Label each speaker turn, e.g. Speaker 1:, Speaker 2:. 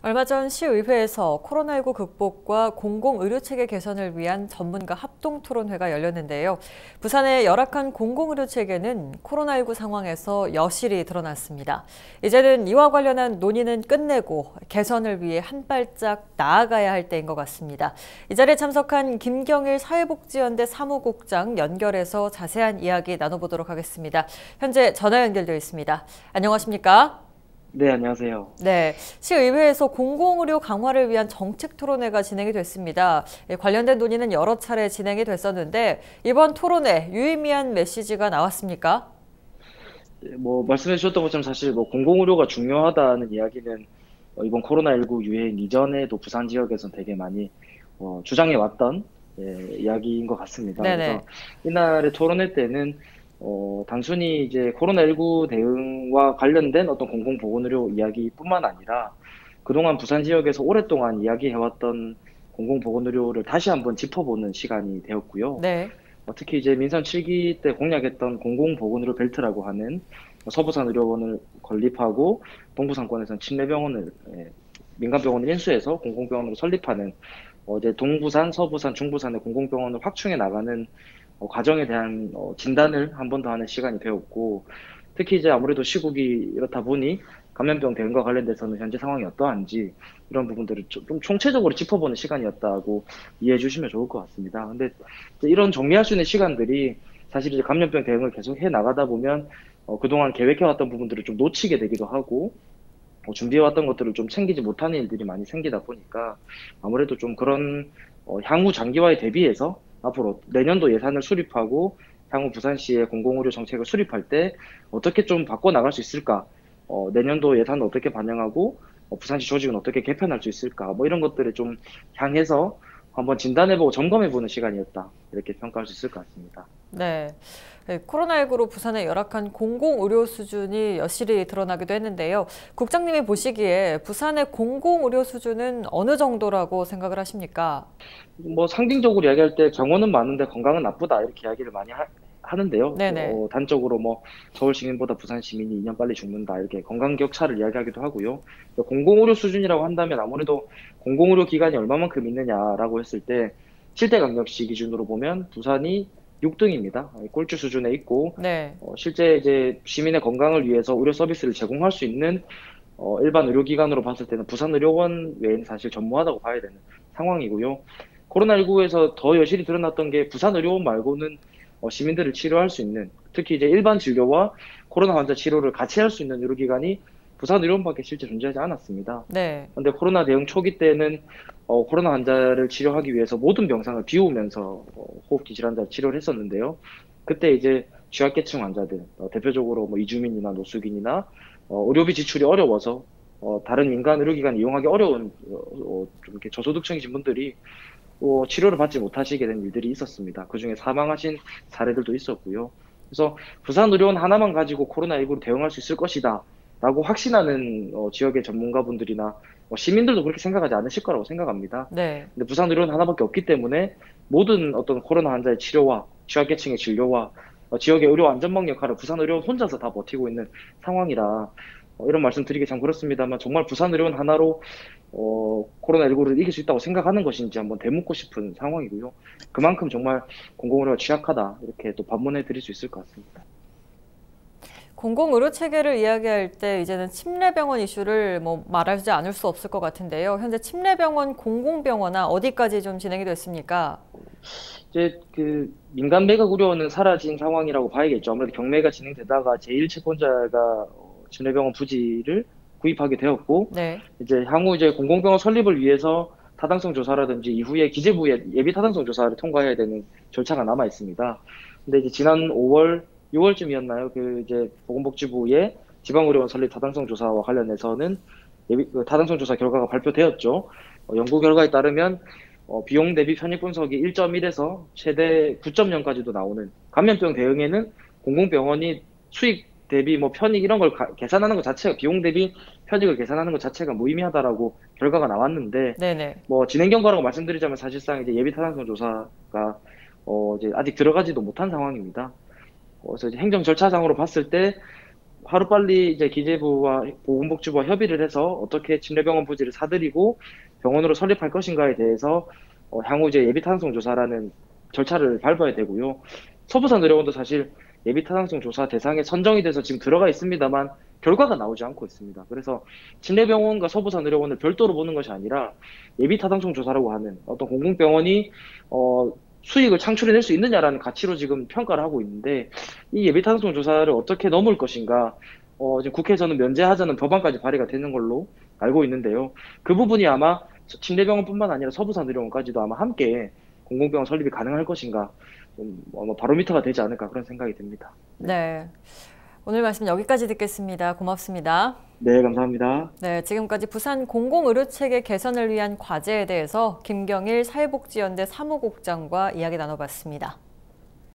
Speaker 1: 얼마 전 시의회에서 코로나19 극복과 공공의료체계 개선을 위한 전문가 합동토론회가 열렸는데요. 부산의 열악한 공공의료체계는 코로나19 상황에서 여실히 드러났습니다. 이제는 이와 관련한 논의는 끝내고 개선을 위해 한 발짝 나아가야 할 때인 것 같습니다. 이 자리에 참석한 김경일 사회복지연대 사무국장 연결해서 자세한 이야기 나눠보도록 하겠습니다. 현재 전화 연결되어 있습니다. 안녕하십니까?
Speaker 2: 네, 안녕하세요.
Speaker 1: 네, 시의회에서 공공의료 강화를 위한 정책 토론회가 진행이 됐습니다. 관련된 논의는 여러 차례 진행이 됐었는데 이번 토론회 유의미한 메시지가 나왔습니까?
Speaker 2: 말씀해 주셨던 것처럼 사실 공공의료가 중요하다는 이야기는 이번 코로나19 유행 이전에도 부산 지역에서 되게 많이 주장해 왔던 이야기인 것 같습니다.
Speaker 1: 네네.
Speaker 2: 그래서 이날의 토론회 때는 단순히 이제 코로나19 대응과 관련된 어떤 공공보건의료 이야기뿐만 아니라 그동안 부산 지역에서 오랫동안 이야기해왔던 공공보건의료를 다시 한번 짚어보는 시간이 되었고요.
Speaker 1: 네.
Speaker 2: 특히 이제 민선 7기 때 공약했던 공공보건의료 벨트라고 하는 서부산 의료원을 건립하고 동부상권에서는 침례병원을 민간병원을 인수해서 공공병원으로 설립하는 이제 동부산, 서부산, 중부산의 공공병원을 확충해 나가는 과정에 대한 진단을 한 번 더 하는 시간이 되었고, 특히 이제 아무래도 시국이 이렇다 보니 감염병 대응과 관련돼서는 현재 상황이 어떠한지 이런 부분들을 좀 총체적으로 짚어보는 시간이었다고 이해해 주시면 좋을 것 같습니다. 근데 이제 이런 정리할 수 있는 시간들이 사실 이제 감염병 대응을 계속 해 나가다 보면 그동안 계획해왔던 부분들을 좀 놓치게 되기도 하고 준비해왔던 것들을 좀 챙기지 못하는 일들이 많이 생기다 보니까 아무래도 좀 그런 향후 장기화에 대비해서 앞으로 내년도 예산을 수립하고 향후 부산시의 공공의료 정책을 수립할 때 어떻게 좀 바꿔 나갈 수 있을까? 내년도 예산을 어떻게 반영하고 부산시 조직은 어떻게 개편할 수 있을까? 이런 것들을 좀 향해서 한번 진단해보고 점검해보는 시간이었다. 이렇게 평가할 수 있을 것 같습니다.
Speaker 1: 네. 네, 코로나19로 부산의 열악한 공공의료 수준이 여실히 드러나기도 했는데요. 국장님이 보시기에 부산의 공공의료 수준은 어느 정도라고 생각을 하십니까?
Speaker 2: 상징적으로 이야기할 때 병원은 많은데 건강은 나쁘다 이렇게 이야기를 많이 하는데요.
Speaker 1: 네네.
Speaker 2: 단적으로 서울 시민보다 부산 시민이 2년 빨리 죽는다 이렇게 건강 격차를 이야기하기도 하고요. 공공의료 수준이라고 한다면 아무래도 공공의료 기관이 얼마만큼 있느냐라고 했을 때 7대 강력시 기준으로 보면 부산이 6등입니다. 꼴찌 수준에 있고
Speaker 1: 네.
Speaker 2: 실제 이제 시민의 건강을 위해서 의료 서비스를 제공할 수 있는 일반 의료기관으로 봤을 때는 부산의료원 외에는 사실 전무하다고 봐야 되는 상황이고요. 코로나19에서 더 여실히 드러났던 게 부산의료원 말고는 시민들을 치료할 수 있는, 특히 이제 일반 진료와 코로나 환자 치료를 같이 할 수 있는 의료기관이 부산의료원밖에 실제 존재하지 않았습니다.
Speaker 1: 네.
Speaker 2: 그런데 코로나 대응 초기 때는 코로나 환자를 치료하기 위해서 모든 병상을 비우면서 호흡기 질환자 치료를 했었는데요. 그때 이제 취약계층 환자들, 대표적으로 이주민이나 노숙인이나 의료비 지출이 어려워서 다른 민간 의료기관 이용하기 어려운 좀 이렇게 저소득층이신 분들이 치료를 받지 못하시게 된 일들이 있었습니다. 그중에 사망하신 사례들도 있었고요. 그래서 부산의료원 하나만 가지고 코로나19로 대응할 수 있을 것이다 라고 확신하는 지역의 전문가분들이나 시민들도 그렇게 생각하지 않으실 거라고 생각합니다.
Speaker 1: 네.
Speaker 2: 근데 부산의료원 하나밖에 없기 때문에 모든 어떤 코로나 환자의 치료와 취약계층의 진료와 지역의 의료 안전망 역할을 부산의료원 혼자서 다 버티고 있는 상황이라 이런 말씀 드리기 참 그렇습니다만 정말 부산의료원 하나로 코로나19를 이길 수 있다고 생각하는 것인지 한번 되묻고 싶은 상황이고요. 그만큼 정말 공공의료가 취약하다 이렇게 또 반문해 드릴 수 있을 것 같습니다.
Speaker 1: 공공의료 체계를 이야기할 때 이제는 침례병원 이슈를 말하지 않을 수 없을 것 같은데요. 현재 침례병원, 공공병원화 어디까지 좀 진행이 됐습니까?
Speaker 2: 이제 그 민간 매각 우려는 사라진 상황이라고 봐야겠죠. 아무래도 경매가 진행되다가 제1 채권자가 침례병원 부지를 구입하게 되었고,
Speaker 1: 네.
Speaker 2: 이제 향후 이제 공공병원 설립을 위해서 타당성 조사라든지 이후에 기재부의 예비 타당성 조사를 통과해야 되는 절차가 남아 있습니다. 근데 이제 지난 5월, 6월쯤이었나요? 이제 보건복지부의 지방의료원 설립 타당성 조사와 관련해서는 타당성 조사 결과가 발표되었죠. 연구 결과에 따르면 비용 대비 편익 분석이 1.1에서 최대 9.0까지도 나오는 감염병 대응에는 공공병원이 수익 대비 편익 이런 걸 계산하는 것 자체가 비용 대비 편익을 계산하는 것 자체가 무의미하다라고 결과가 나왔는데
Speaker 1: 네네.
Speaker 2: 진행 경과라고 말씀드리자면 사실상 이제 예비 타당성 조사가 이제 아직 들어가지도 못한 상황입니다. 그래서 이제 행정 절차상으로 봤을 때 하루빨리 이제 기재부와 보건복지부와 협의를 해서 어떻게 침례병원 부지를 사들이고 병원으로 설립할 것인가에 대해서 향후 이제 예비타당성 조사라는 절차를 밟아야 되고요. 서부산의료원도 사실 예비타당성 조사 대상에 선정이 돼서 지금 들어가 있습니다만 결과가 나오지 않고 있습니다. 그래서 침례병원과 서부산의료원을 별도로 보는 것이 아니라 예비타당성 조사라고 하는 어떤 공공병원이 수익을 창출해낼 수 있느냐라는 가치로 지금 평가를 하고 있는데 이 예비타당성 조사를 어떻게 넘을 것인가 지금 국회에서는 면제하자는 법안까지 발의가 되는 걸로 알고 있는데요. 그 부분이 아마 침례병원뿐만 아니라 서부산의료원까지도 아마 함께 공공병원 설립이 가능할 것인가 좀 바로미터가 되지 않을까 그런 생각이 듭니다.
Speaker 1: 네. 오늘 말씀 여기까지 듣겠습니다. 고맙습니다.
Speaker 2: 네, 감사합니다.
Speaker 1: 네, 지금까지 부산 공공의료체계 개선을 위한 과제에 대해서 김경일 사회복지연대 사무국장과 이야기 나눠봤습니다.